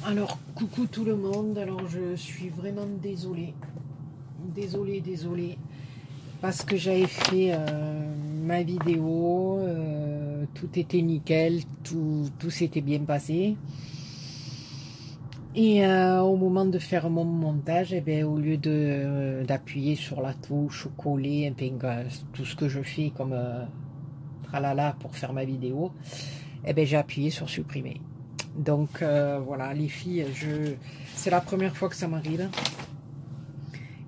Alors, coucou tout le monde. Alors, je suis vraiment désolée. Désolée. Parce que j'avais fait ma vidéo. Tout était nickel. Tout s'était bien passé. Et au moment de faire mon montage, eh ben, au lieu d'appuyer sur la touche, coller, tout ce que je fais comme tralala pour faire ma vidéo, eh ben, j'ai appuyé sur supprimer. Donc voilà, les filles, c'est la première fois que ça m'arrive.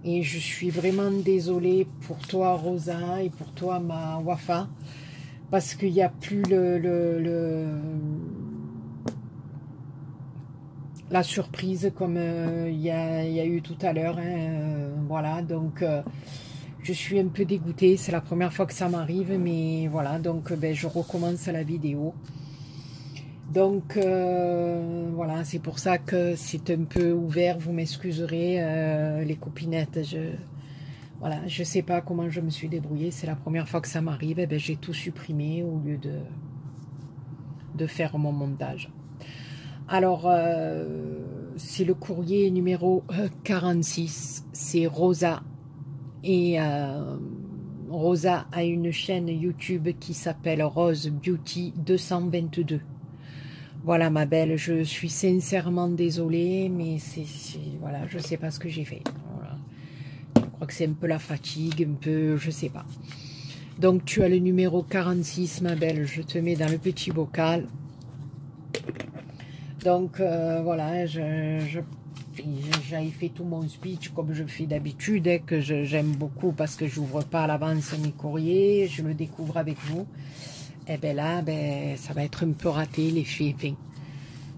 Et je suis vraiment désolée pour toi, Rosa, et pour toi, ma Wafa, parce qu'il n'y a plus la surprise comme il y a eu tout à l'heure. Hein, voilà, donc je suis un peu dégoûtée. C'est la première fois que ça m'arrive, mais voilà, donc ben, je recommence la vidéo. Donc voilà, c'est pour ça que c'est un peu ouvert, vous m'excuserez les copinettes, voilà, je sais pas comment je me suis débrouillée, c'est la première fois que ça m'arrive, et ben, j'ai tout supprimé au lieu de faire mon montage. Alors, c'est le courrier numéro 46, c'est Rosa, et Rosa a une chaîne YouTube qui s'appelle Rose Beauty 222. Voilà ma belle, je suis sincèrement désolée, mais voilà, je sais pas ce que j'ai fait. Voilà. Je crois que c'est un peu la fatigue, un peu, je sais pas. Donc tu as le numéro 46 ma belle, je te mets dans le petit bocal. Donc voilà, j'avais fait tout mon speech comme je fais d'habitude, hein, que j'aime beaucoup parce que j'ouvre pas à l'avance mes courriers, je le découvre avec vous. Et bien là, ben, ça va être un peu raté l'effet. Enfin,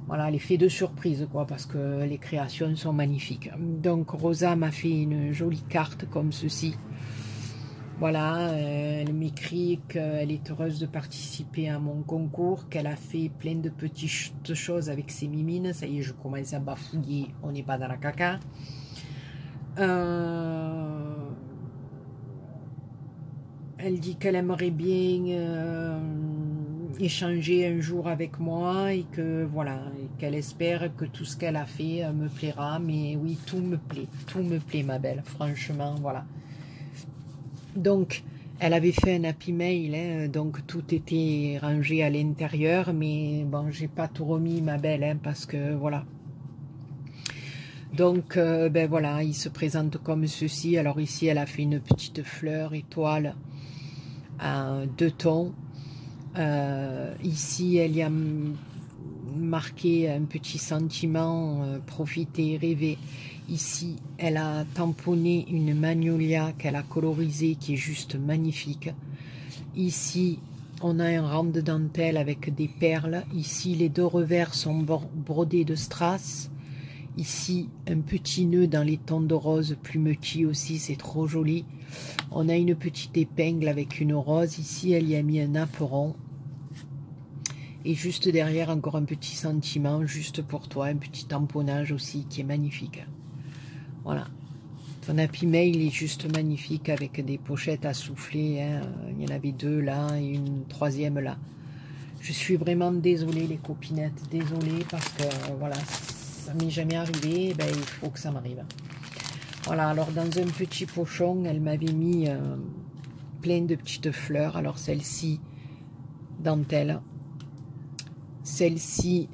voilà, l'effet de surprise, quoi, parce que les créations sont magnifiques. Donc, Rosa m'a fait une jolie carte comme ceci. Voilà, elle m'écrit qu'elle est heureuse de participer à mon concours, qu'elle a fait plein de petites choses avec ses mimines. Ça y est, je commence à bafouiller, on n'est pas dans la caca. Elle dit qu'elle aimerait bien échanger un jour avec moi et que voilà, qu'elle espère que tout ce qu'elle a fait me plaira. Mais oui, tout me plaît ma belle, franchement, voilà. Donc, elle avait fait un happy mail, hein, donc tout était rangé à l'intérieur, mais bon, j'ai pas tout remis ma belle, hein, parce que voilà. Donc, ben voilà, il se présente comme ceci. Alors ici, elle a fait une petite fleur étoile à 2 tons. Ici, elle y a marqué un petit sentiment, profiter, rêver. Ici, elle a tamponné une magnolia qu'elle a colorisée, qui est juste magnifique. Ici, on a un rang de dentelle avec des perles. Ici, les 2 revers sont brodés de strass. Ici, un petit nœud dans les tons de rose plumetis aussi, c'est trop joli. On a une petite épingle avec une rose. Ici, elle y a mis un apron. Et juste derrière, encore un petit sentiment, juste pour toi, un petit tamponnage aussi qui est magnifique. Voilà. Ton happy mail est juste magnifique avec des pochettes à souffler. Hein. Il y en avait 2 là et une 3e là. Je suis vraiment désolée les copinettes, désolée parce que voilà, ça m'est jamais arrivé, ben, il faut que ça m'arrive. Voilà, alors dans un petit pochon, elle m'avait mis plein de petites fleurs. Alors celle-ci, dentelle. Celle-ci,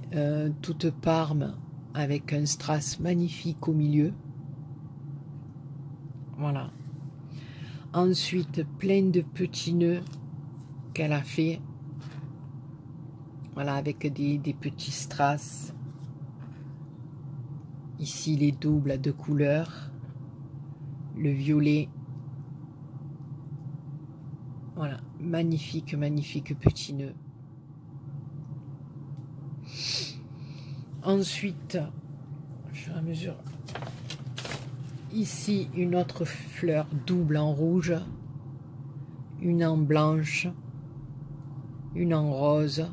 toute parme, avec un strass magnifique au milieu. Voilà. Ensuite, plein de petits nœuds qu'elle a fait. Voilà, avec des petits strass. Ici, les doubles à 2 couleurs. Le violet. Voilà, magnifique, magnifique petit nœud. Ensuite, au fur et à mesure, ici une autre fleur double en rouge, une en blanche, une en rose,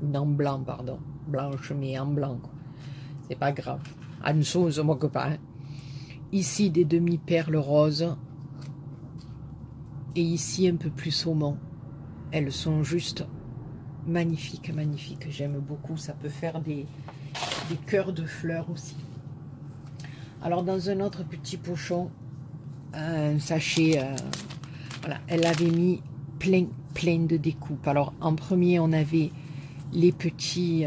une en blanc, pardon, blanche mais en blanc, c'est pas grave, en dessous on se moque pas. Hein. Ici des demi-perles roses, et ici un peu plus saumon. Elles sont juste magnifiques, magnifiques, j'aime beaucoup, ça peut faire des des cœurs de fleurs aussi. Alors dans un autre petit pochon, un sachet, voilà, elle avait mis plein de découpes. Alors en premier, on avait les petits...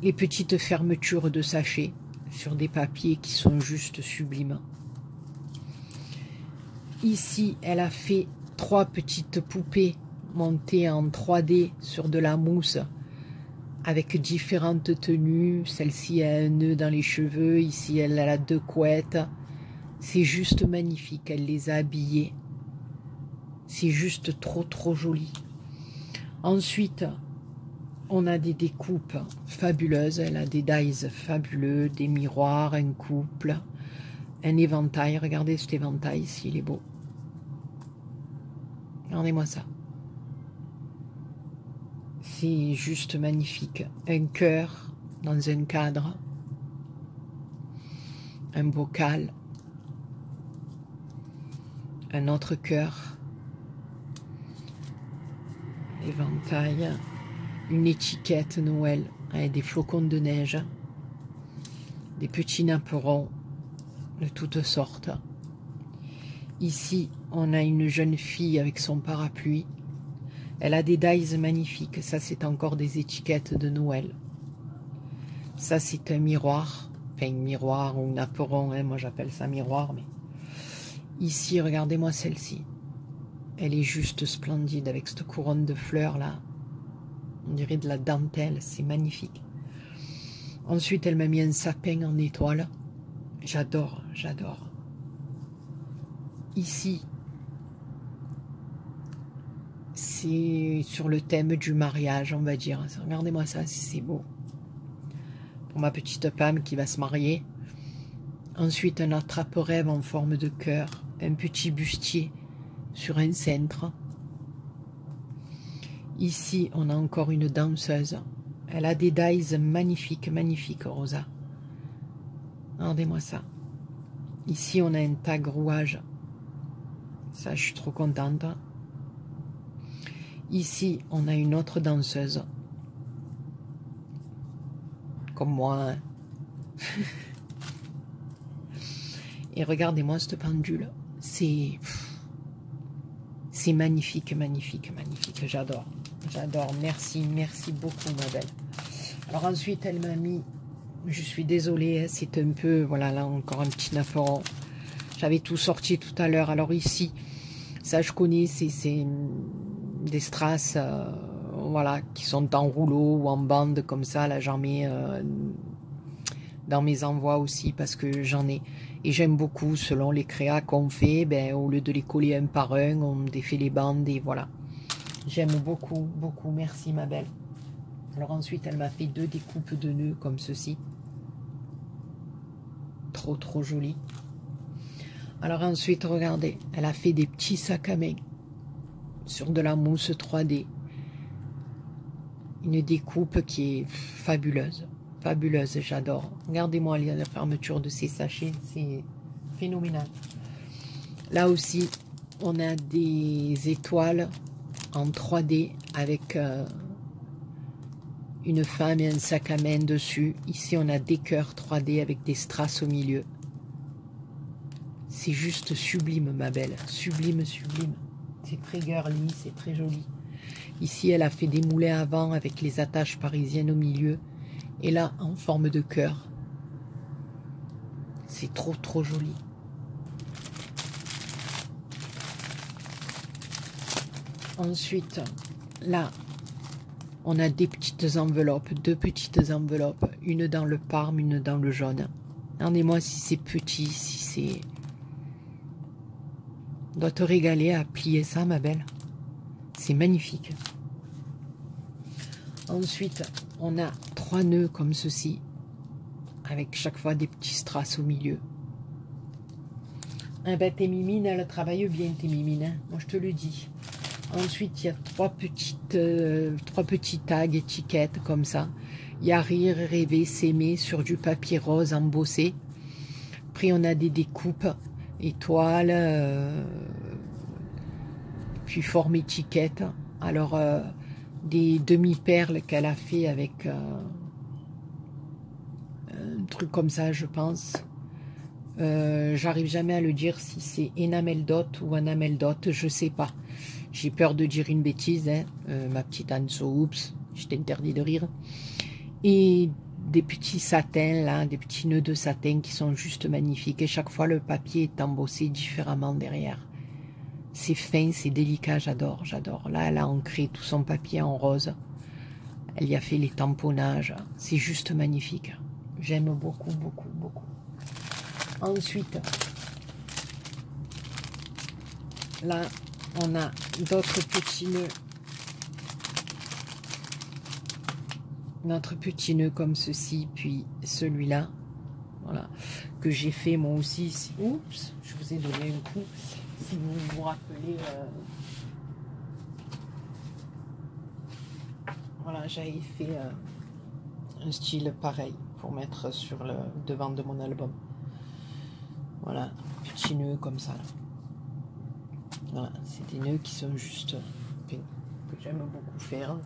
les petites fermetures de sachets sur des papiers qui sont juste sublimes. Ici, elle a fait 3 petites poupées montées en 3D sur de la mousse avec différentes tenues. Celle-ci a un nœud dans les cheveux. Ici, elle a 2 couettes. C'est juste magnifique. Elle les a habillées. C'est juste trop joli. Ensuite, on a des découpes fabuleuses. Elle a des dies fabuleux, des miroirs, un couple, un éventail. Regardez cet éventail ici, il est beau. Regardez-moi ça. C'est juste magnifique. Un cœur dans un cadre. Un bocal. Un autre cœur. Éventail. Une étiquette Noël avec des flocons de neige. Des petits napperons de toutes sortes. Ici, on a une jeune fille avec son parapluie. Elle a des dies magnifiques. Ça, c'est encore des étiquettes de Noël. Ça, c'est un miroir. Enfin, un miroir ou un napperon. Hein, moi, j'appelle ça miroir. Mais ici, regardez-moi celle-ci. Elle est juste splendide avec cette couronne de fleurs, là. On dirait de la dentelle. C'est magnifique. Ensuite, elle m'a mis un sapin en étoile. J'adore, j'adore. Ici, c'est sur le thème du mariage, on va dire. Regardez-moi ça, c'est beau. Pour ma petite Pam qui va se marier. Ensuite, un attrape-rêve en forme de cœur. Un petit bustier sur un cintre. Ici, on a encore une danseuse. Elle a des dies magnifiques, magnifiques, Rosa. Regardez-moi ça. Ici, on a un tag rouage. Ça, je suis trop contente. Ici, on a une autre danseuse. Comme moi. Hein. Et regardez-moi cette pendule. C'est magnifique, magnifique, magnifique. J'adore. J'adore. Merci, merci beaucoup, ma belle. Alors ensuite, elle m'a mis... Je suis désolée, c'est un peu... Voilà, là, encore un petit napperon. J'avais tout sorti tout à l'heure. Alors ici, ça, je connais, c'est des strass, voilà, qui sont en rouleau ou en bande, comme ça. Là, j'en mets dans mes envois aussi, parce que j'en ai. Et j'aime beaucoup, selon les créas qu'on fait, ben, au lieu de les coller un par un, on défait les bandes, et voilà. J'aime beaucoup, beaucoup. Merci, ma belle. Alors ensuite, elle m'a fait 2 découpes de nœuds, comme ceci. Trop joli. Alors ensuite, regardez, elle a fait des petits sacs à main sur de la mousse 3D. Une découpe qui est fabuleuse. Fabuleuse, j'adore. Regardez-moi la fermeture de ces sachets, c'est phénoménal. Là aussi, on a des étoiles en 3D avec une femme et un sac à main dessus. Ici, on a des cœurs 3D avec des strass au milieu. C'est juste sublime, ma belle. Sublime, sublime. C'est très girly, c'est très joli. Ici, elle a fait des moulins à vent avec les attaches parisiennes au milieu. Et là, en forme de cœur. C'est trop joli. Ensuite, là, on a des petites enveloppes, 2 petites enveloppes. Une dans le parme, une dans le jaune. Regardez-moi si c'est petit, si c'est... On doit te régaler à plier ça, ma belle. C'est magnifique. Ensuite, on a 3 nœuds comme ceci, avec chaque fois des petits strass au milieu. Ah ben, tes mimines, elles travaillent bien, tes mimines. Hein. Moi, je te le dis. Ensuite, il y a 3 petits tags, étiquettes, comme ça. Il y a rire, rêver, s'aimer sur du papier rose embossé. Après, on a des découpes, étoiles, puis forme étiquette. Alors, des demi-perles qu'elle a fait avec un truc comme ça, je pense. J'arrive jamais à le dire si c'est enamel dot ou enamel dot, je sais pas. J'ai peur de dire une bêtise, hein. Ma petite Anso, oups, je t'interdis de rire. Et des petits satins là, des petits nœuds de satin qui sont juste magnifiques. Et chaque fois le papier est embossé différemment derrière. C'est fin, c'est délicat, j'adore, j'adore. Là, elle a ancré tout son papier en rose. Elle y a fait les tamponnages. C'est juste magnifique. J'aime beaucoup, beaucoup, beaucoup. Ensuite, là, on a d'autres petits nœuds. Notre petit nœud comme ceci, puis celui-là. Voilà. Que j'ai fait moi aussi. Oups, je vous ai donné un coup. Si vous vous rappelez, voilà, j'avais fait un style pareil pour mettre sur le devant de mon album. Voilà, petit nœud comme ça. Là. Voilà, c'est des nœuds qui sont juste que j'aime beaucoup faire,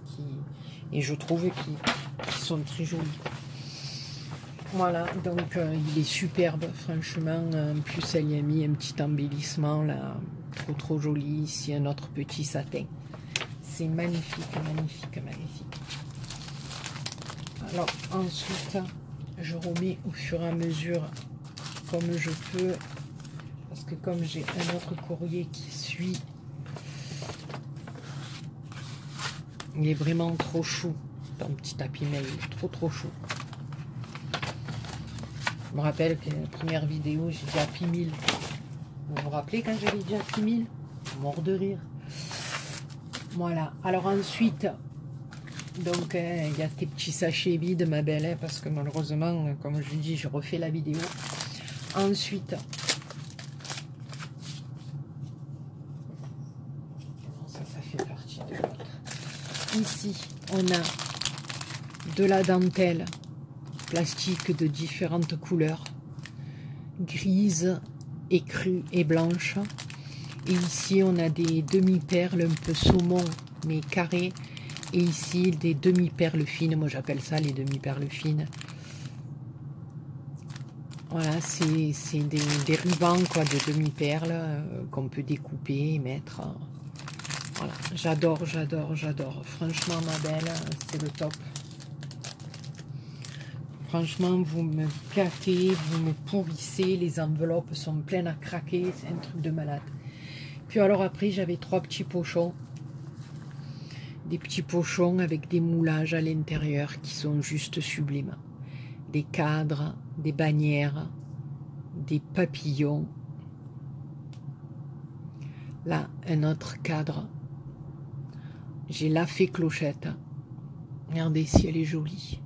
et je trouve qu'ils sont très jolis. Voilà, donc il est superbe, franchement. En plus, elle y a mis un petit embellissement là, trop joli. Ici, un autre petit satin. C'est magnifique, magnifique, magnifique. Alors, ensuite, je remets au fur et à mesure comme je peux, parce que comme j'ai un autre courrier qui suit, il est vraiment trop chou. Ton petit tapis mail, trop chou. Je me rappelle que la première vidéo, j'ai dit Happy 1000. Vous vous rappelez quand j'avais dit Happy 1000? Mort de rire. Voilà. Alors ensuite, donc il y a tes petits sachets vides, ma belle, hein, parce que malheureusement, comme je dis, je refais la vidéo. Ensuite, ça fait partie de l'autre. Ici, on a de la dentelle plastique de différentes couleurs, grise, écrue et blanche. Et ici, on a des demi-perles un peu saumon, mais carrées. Et ici, des demi-perles fines. Moi, j'appelle ça les demi-perles fines. Voilà, c'est des rubans quoi, de demi-perles qu'on peut découper et mettre. Voilà, j'adore. Franchement, ma belle, c'est le top. Franchement, vous me gâtez, vous me pourrissez. Les enveloppes sont pleines à craquer. C'est un truc de malade. Puis alors après, j'avais 3 petits pochons. Des petits pochons avec des moulages à l'intérieur qui sont juste sublimes. Des cadres, des bannières, des papillons. Là, un autre cadre. J'ai la fée clochette. Regardez si elle est jolie.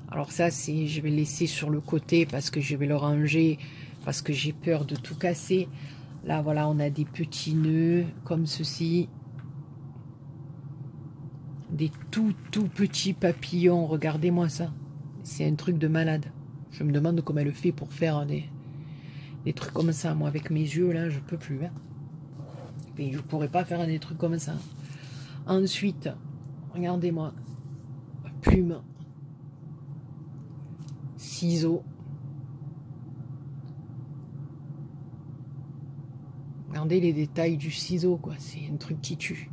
Alors ça, je vais laisser sur le côté parce que je vais le ranger, parce que j'ai peur de tout casser. Là, voilà, on a des petits nœuds comme ceci. Des tout petits papillons. Regardez-moi ça. C'est un truc de malade. Je me demande comment elle fait pour faire des trucs comme ça. Moi, avec mes yeux, là, je peux plus. Hein. Et je pourrais pas faire des trucs comme ça. Ensuite, regardez-moi. Plume. Ciseaux. Regardez les détails du ciseau, quoi. C'est un truc qui tue.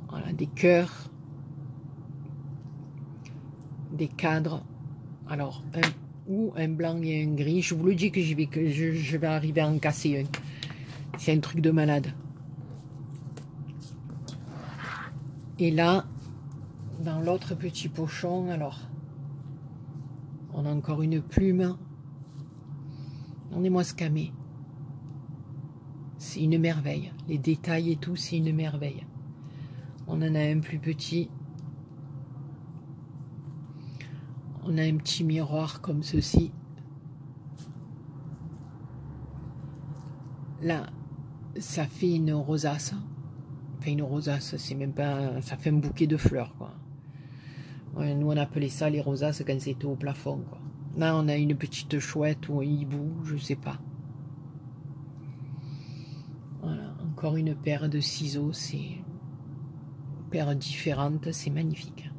Voilà, des cœurs. Des cadres. Alors, un blanc et un gris. Je vous le dis que je vais arriver à en casser un. C'est un truc de malade. Et là, dans l'autre petit pochon, alors, on a encore une plume. Regardez-moi ce camé. C'est une merveille. Les détails et tout, c'est une merveille. On en a un plus petit. On a un petit miroir comme ceci. Là, ça fait une rosace. Enfin, une rosace, c'est même pas... Ça fait un bouquet de fleurs, quoi. Ouais, nous, on appelait ça les rosaces quand c'était au plafond, quoi. Là, on a une petite chouette ou un hibou, je sais pas. Voilà, encore une paire de ciseaux, c'est super différentes, c'est magnifique.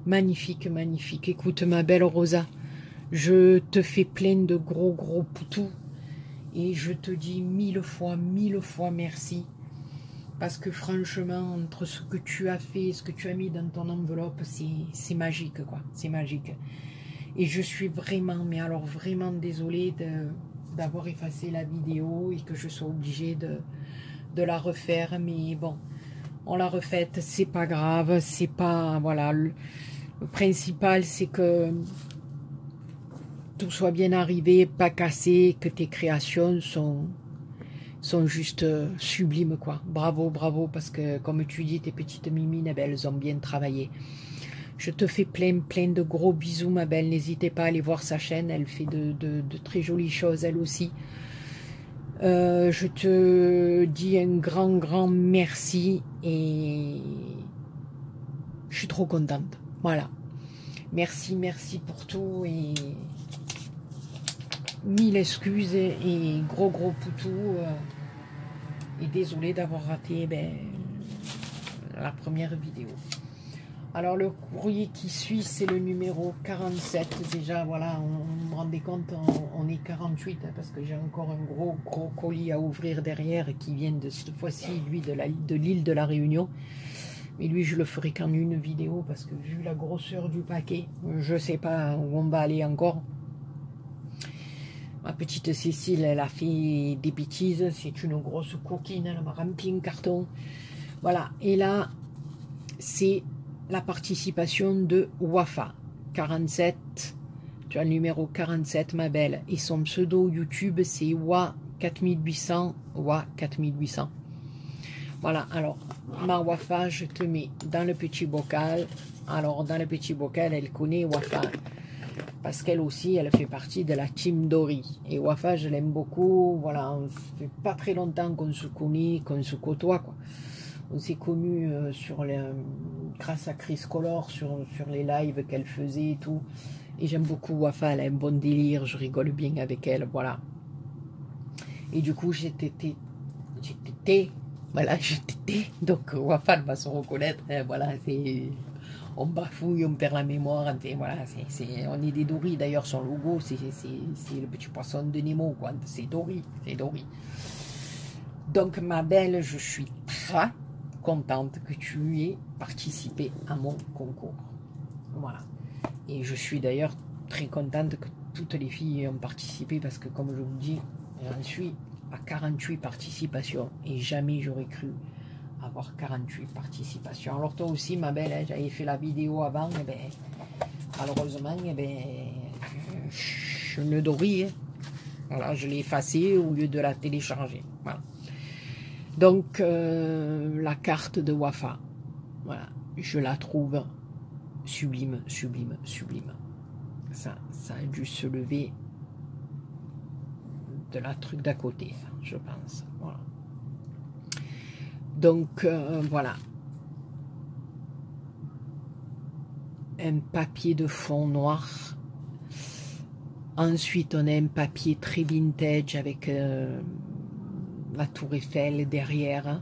Magnifique, magnifique. Écoute, ma belle Rosa, je te fais plein de gros poutous et je te dis mille fois merci. Parce que franchement, entre ce que tu as fait, ce que tu as mis dans ton enveloppe, c'est magique, quoi. C'est magique. Et je suis vraiment, mais alors vraiment désolée d'avoir effacé la vidéo et que je sois obligée de la refaire. Mais bon, on l'a refaite, c'est pas grave, c'est pas... Voilà, le principal, c'est que tout soit bien arrivé, pas cassé, que tes créations sont juste sublimes, quoi. Bravo, bravo, parce que comme tu dis, tes petites mimines, eh ben, elles ont bien travaillé. Je te fais plein de gros bisous, ma belle. N'hésitez pas à aller voir sa chaîne, elle fait de très jolies choses, elle aussi. Je te dis un grand merci et je suis trop contente. Voilà. Merci pour tout et mille excuses et gros poutou. Et désolé d'avoir raté la première vidéo. Alors le courrier qui suit, c'est le numéro 47. Déjà, voilà, on me rendait compte, on est 48, hein, parce que j'ai encore un gros colis à ouvrir derrière qui vient de cette fois-ci, lui, de l'île de la Réunion. Mais lui, je le ferai qu'en une vidéo, parce que vu la grosseur du paquet, je sais pas où on va aller encore. Ma petite Cécile, elle a fait des bêtises, c'est une grosse coquine, elle m'a rempli un carton. Voilà, et là, c'est la participation de Wafa, 47, tu as le numéro 47, ma belle, et son pseudo YouTube, c'est Wa4800, Wa4800. Voilà, alors, ma Wafa, je te mets dans le petit bocal. Alors, dans le petit bocal, elle connaît Wafa, parce qu'elle aussi, elle fait partie de la team Dory. Et Wafa, je l'aime beaucoup. Voilà, on fait pas très longtemps qu'on se connaît, qu'on se côtoie, quoi. On s'est connus grâce à Chris Color sur les lives qu'elle faisait et tout. Et j'aime beaucoup Wafa, elle a un bon délire, je rigole bien avec elle, voilà. Et du coup, j'étais, voilà, j'étais. Donc Wafa, elle va se reconnaître, hein, voilà, c'est... On bafouille, on perd la mémoire, enfin, voilà, on est des Dory, d'ailleurs son logo, c'est le petit poisson de Nemo, quoi, c'est Dory, c'est Dory. Donc ma belle, je suis très contente que tu aies participé à mon concours, voilà. Et je suis d'ailleurs très contente que toutes les filles ont participé, parce que comme je vous dis, j'en suis à 48 participations, et jamais j'aurais cru avoir 48 participations. Alors toi aussi, ma belle, hein, j'avais fait la vidéo avant, et ben, malheureusement, et ben, je ne Dory, hein. Voilà, je l'ai effacée au lieu de la télécharger. Voilà. Donc, la carte de Wafa, voilà, je la trouve sublime. Ça a dû se lever de la truc d'à côté, je pense. Voilà. Donc, voilà. Un papier de fond noir. Ensuite, on a un papier très vintage avec la tour Eiffel derrière.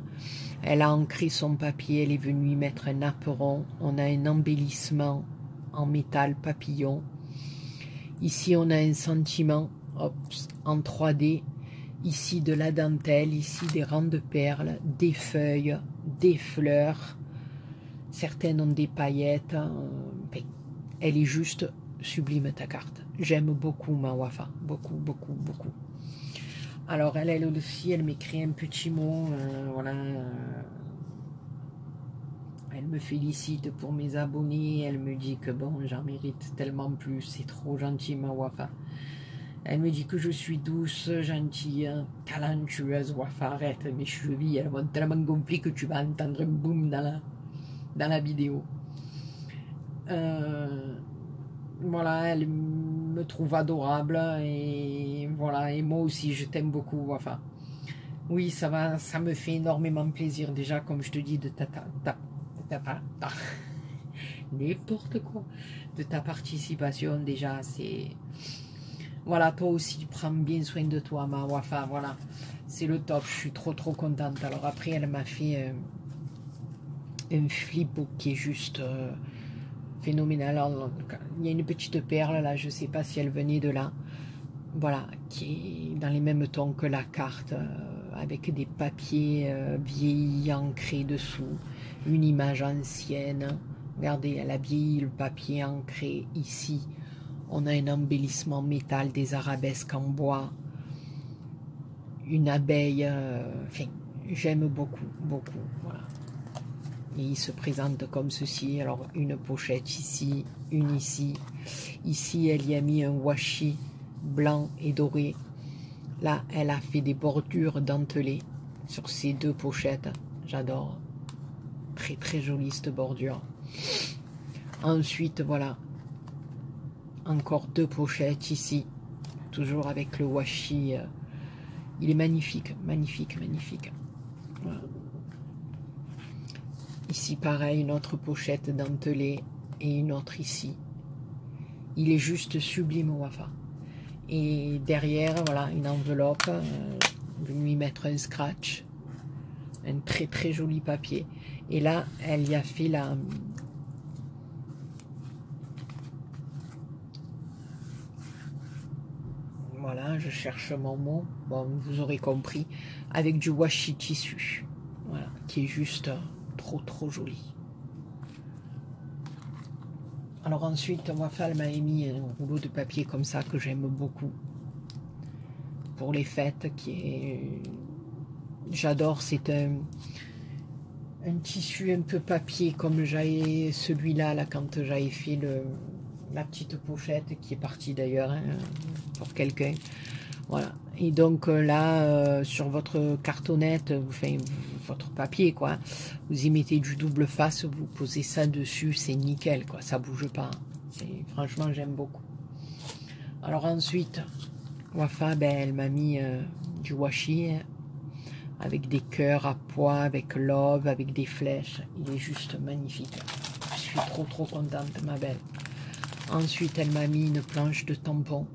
Elle a ancré son papier, elle est venue y mettre un apron. On a un embellissement en métal papillon. Ici, on a un sentiment en 3D. Ici, de la dentelle, ici, des rangs de perles, des feuilles, des fleurs. Certaines ont des paillettes. Elle est juste sublime, ta carte. J'aime beaucoup ma Wafa. Beaucoup. Alors, elle aussi, elle m'écrit un petit mot. Voilà. Elle me félicite pour mes abonnés. Elle me dit que bon, j'en mérite tellement plus. C'est trop gentil, ma Wafa. Elle me dit que je suis douce, gentille, talentueuse. Wafa, arrête. Mes chevilles, elles vont tellement gonfler que tu vas entendre un boom dans la vidéo. Voilà, elle me trouve adorable et voilà, et moi aussi je t'aime beaucoup, Wafa. Oui, ça me fait énormément plaisir déjà, comme je te dis, de n'importe quoi, de ta participation déjà, c'est... Voilà, toi aussi, prends bien soin de toi, ma Wafa, voilà, c'est le top, je suis trop contente. Alors après, elle m'a fait un flipbook qui est juste phénoménal. Alors, il y a une petite perle là, je sais pas si elle venait de là. Voilà, qui est dans les mêmes tons que la carte, avec des papiers vieillis ancrés dessous, une image ancienne. Regardez, elle a vieilli le papier ancré ici. On a un embellissement métal, des arabesques en bois, une abeille. Enfin, j'aime beaucoup, beaucoup. Voilà. Et il se présente comme ceci. Alors, une pochette ici, une ici. Ici, elle y a mis un washi blanc et doré. Là, elle a fait des bordures dentelées sur ces deux pochettes. J'adore. Très, très jolie cette bordure. Ensuite, voilà. Encore deux pochettes ici. Toujours avec le washi. Il est magnifique, magnifique, magnifique. Voilà. Ici, pareil, une autre pochette dentelée et une autre ici. Il est juste sublime, Wafa. Et derrière, voilà, une enveloppe. Je vais lui mettre un scratch. Un très très joli papier. Et là, elle y a fait la... Voilà, je cherche mon mot. Bon, vous aurez compris. Avec du washi tissu. Voilà, qui est juste trop trop joli. Alors ensuite, Wafa m'a émis un rouleau de papier comme ça que j'aime beaucoup. Pour les fêtes, qui est... J'adore, c'est un tissu un peu papier comme j'avais celui-là là, quand j'avais fait la petite pochette qui est partie d'ailleurs hein, pour quelqu'un. Voilà. Et donc là, sur votre cartonnette, enfin votre papier, quoi, vous y mettez du double face, vous posez ça dessus, c'est nickel, quoi, ça bouge pas. Franchement, j'aime beaucoup. Alors ensuite, Wafa, ben, elle m'a mis du washi avec des cœurs à pois, avec love, avec des flèches. Il est juste magnifique. Je suis trop trop contente, ma belle. Ensuite, elle m'a mis une planche de tampon.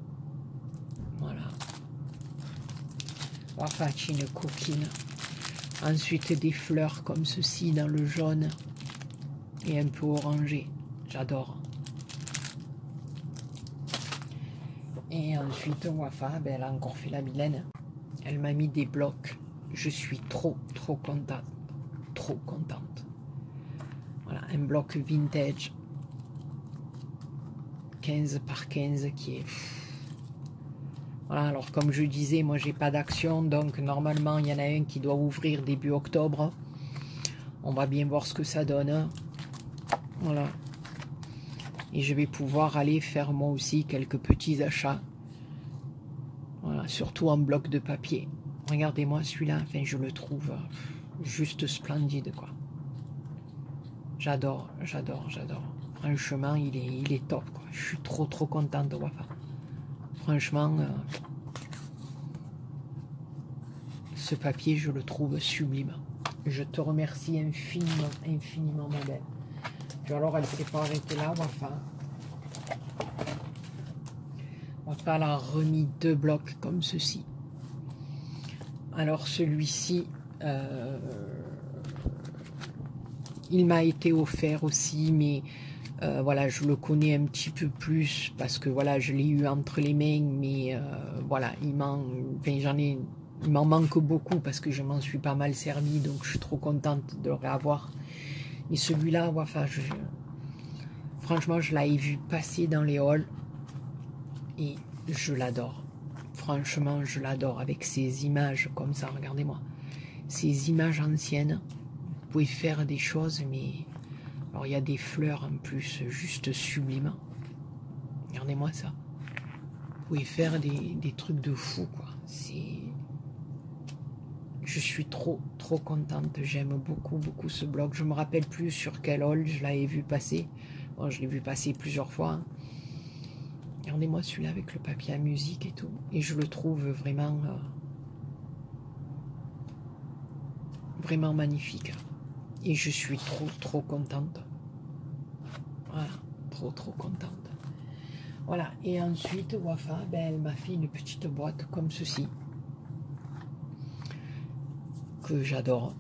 Voilà. Wafa, une coquine. Ensuite, des fleurs comme ceci dans le jaune et un peu orangé. J'adore. Et ensuite, Wafa, ben, elle a encore fait la vilaine. Elle m'a mis des blocs. Je suis trop, trop contente. Trop contente. Voilà, un bloc vintage. 15 par 15 qui est... Voilà, alors comme je disais, moi j'ai pas d'action. Donc normalement, il y en a un qui doit ouvrir début octobre. On va bien voir ce que ça donne. Voilà. Et je vais pouvoir aller faire moi aussi quelques petits achats. Voilà, surtout en bloc de papier. Regardez-moi celui-là, enfin je le trouve juste splendide quoi. J'adore, j'adore, j'adore. Franchement, il est top quoi. Je suis trop trop contente de Wafa. Franchement, ce papier je le trouve sublime. Je te remercie infiniment, infiniment ma belle. Puis alors elle ne s'est pas arrêtée là, Wafa. Wafa elle a remis deux blocs comme ceci. Alors celui-ci, il m'a été offert aussi, mais voilà, je le connais un petit peu plus parce que voilà, je l'ai eu entre les mains, mais voilà, il m'en manque beaucoup parce que je m'en suis pas mal servi, donc je suis trop contente de le réavoir. Et celui-là, Wafa, franchement, je l'avais vu passer dans les halls et je l'adore. Franchement, je l'adore avec ces images comme ça, regardez-moi. Ces images anciennes, vous pouvez faire des choses, mais... Alors, il y a des fleurs en plus, juste sublimes. Regardez-moi ça. Vous pouvez faire des trucs de fou, quoi. Je suis trop, trop contente. J'aime beaucoup, beaucoup ce bloc. Je me rappelle plus sur quel hall je l'avais vu passer. Bon, je l'ai vu passer plusieurs fois. Regardez-moi celui-là avec le papier à musique et tout. Et je le trouve vraiment... vraiment magnifique. Et je suis trop, trop contente. Voilà, trop, trop contente. Voilà, et ensuite, Wafa, ben, elle m'a fait une petite boîte comme ceci. Que j'adore.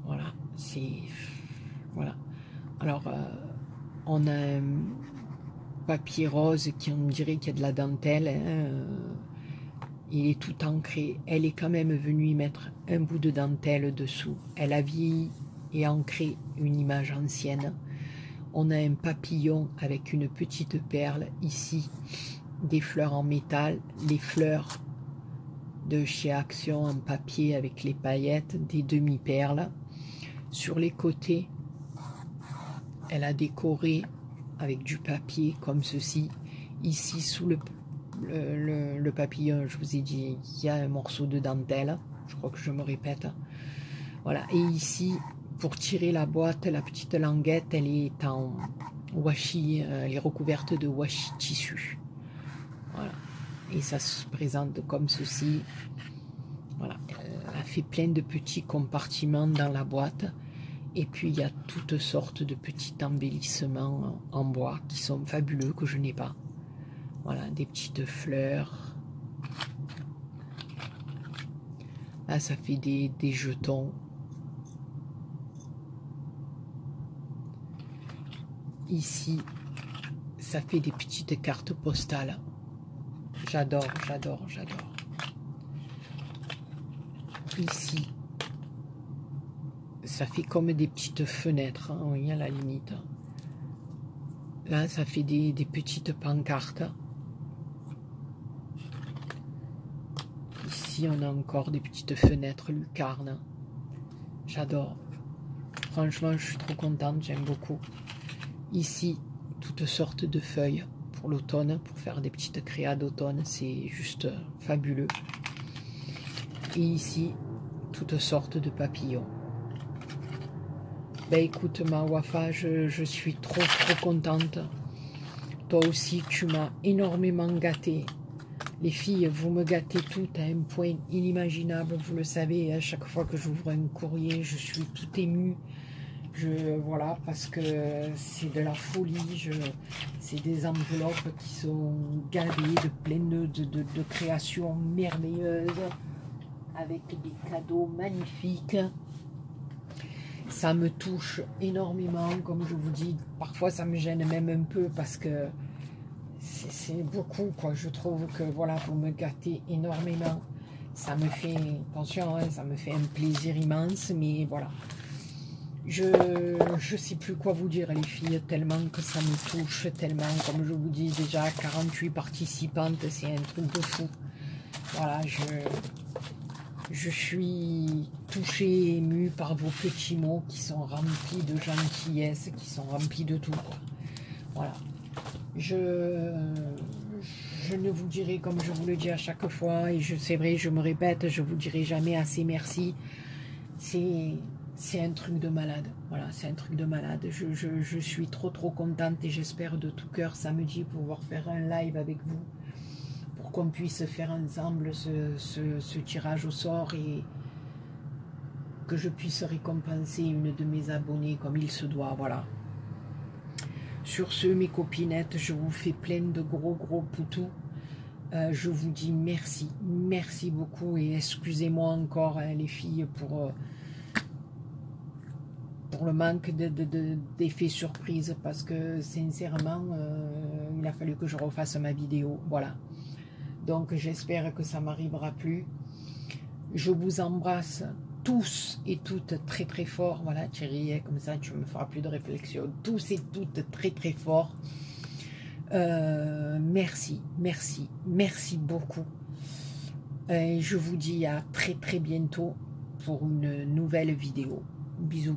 Voilà, c'est... Voilà. Alors, on a un papier rose qui, on dirait qu'il y a de la dentelle. Hein. Il est tout ancré. Elle est quand même venue y mettre un bout de dentelle dessous. Elle a vieilli et ancré une image ancienne. On a un papillon avec une petite perle ici, des fleurs en métal, les fleurs de chez Action en papier avec les paillettes, des demi-perles. Sur les côtés, elle a décoré avec du papier comme ceci. Ici, sous le papillon, je vous ai dit, il y a un morceau de dentelle. Je crois que je me répète. Voilà. Et ici, pour tirer la boîte, la petite languette, elle est en washi, elle est recouverte de washi tissu. Voilà. Et ça se présente comme ceci. Voilà. Elle a fait plein de petits compartiments dans la boîte. Et puis il y a toutes sortes de petits embellissements en bois qui sont fabuleux, que je n'ai pas. Voilà, des petites fleurs. Là, ça fait des jetons. Ici, ça fait des petites cartes postales. J'adore, j'adore, j'adore. Ici, ça fait comme des petites fenêtres, hein, oui, à la limite. Là, ça fait des petites pancartes. Ici, on a encore des petites fenêtres lucarnes. J'adore. Franchement, je suis trop contente, j'aime beaucoup. Ici, toutes sortes de feuilles pour l'automne, pour faire des petites créas d'automne. C'est juste fabuleux. Et ici, toutes sortes de papillons. Ben écoute, ma Wafa, je suis trop contente. Toi aussi, tu m'as énormément gâtée. Les filles, vous me gâtez toutes à un point inimaginable. Vous le savez, à chaque fois que j'ouvre un courrier, je suis tout émue. Voilà, parce que c'est de la folie. C'est des enveloppes qui sont gavées de plein de créations merveilleuses, avec des cadeaux magnifiques. Ça me touche énormément, comme je vous dis. Parfois, ça me gêne même un peu parce que c'est beaucoup, quoi. Je trouve que, voilà, vous me gâtez énormément. Ça me fait, attention, hein, ça me fait un plaisir immense, mais voilà. Je sais plus quoi vous dire, les filles, tellement que ça me touche, tellement, comme je vous dis, déjà 48 participantes, c'est un truc de fou. Voilà, je suis touchée, émue par vos petits mots qui sont remplis de gentillesse, qui sont remplis de tout, quoi. Voilà. Je ne vous dirai, comme je vous le dis à chaque fois, et c'est vrai, je me répète, je vous dirai jamais assez merci. C'est un truc de malade. Voilà, c'est un truc de malade. Je suis trop contente et j'espère de tout cœur samedi pouvoir faire un live avec vous pour qu'on puisse faire ensemble ce tirage au sort et que je puisse récompenser une de mes abonnées comme il se doit. Voilà. Sur ce, mes copinettes, je vous fais plein de gros poutous. Je vous dis merci. Merci beaucoup et excusez-moi encore, hein, les filles, pour le manque d'effets surprise parce que sincèrement il a fallu que je refasse ma vidéo, voilà. Donc j'espère que ça m'arrivera plus. Je vous embrasse tous et toutes très fort. Voilà Thierry, comme ça tu me feras plus de réflexion. Tous et toutes très fort. Merci beaucoup. Et je vous dis à très bientôt pour une nouvelle vidéo. Bisous.